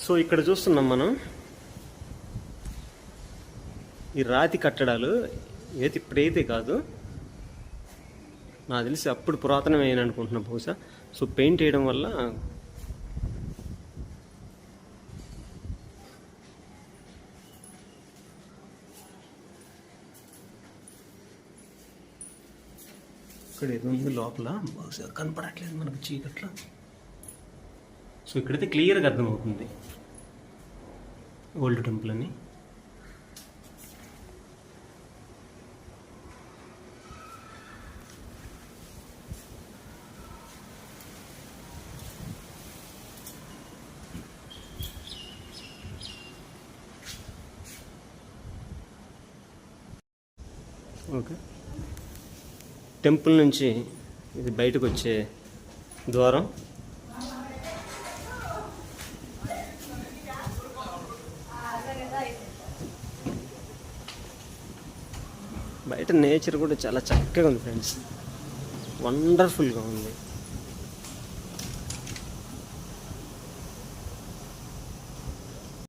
So ఇక్కడ చూస్తున్నాం మనం ఈ రాతి కట్టడాలు ఇప్పుడైతే కాదు, నాకు తెలిసి అప్పుడు పురాతనమైన అనుకుంటున్నా బహుశా. సో పెయింట్ వేయడం వల్ల ఇక్కడ ఏదో ఉంది లోపల, బహుశా కనపడట్లేదు మనకు చీకట్లో. సో ఇక్కడైతే క్లియర్గా అర్థమవుతుంది ఓల్డ్ టెంపుల్ అని. ఓకే, టెంపుల్ నుంచి ఇది బయటకు వచ్చే ద్వారం. బయట నేచర్ కూడా చాలా చక్కగా ఉంది ఫ్రెండ్స్, వండర్ఫుల్గా ఉంది.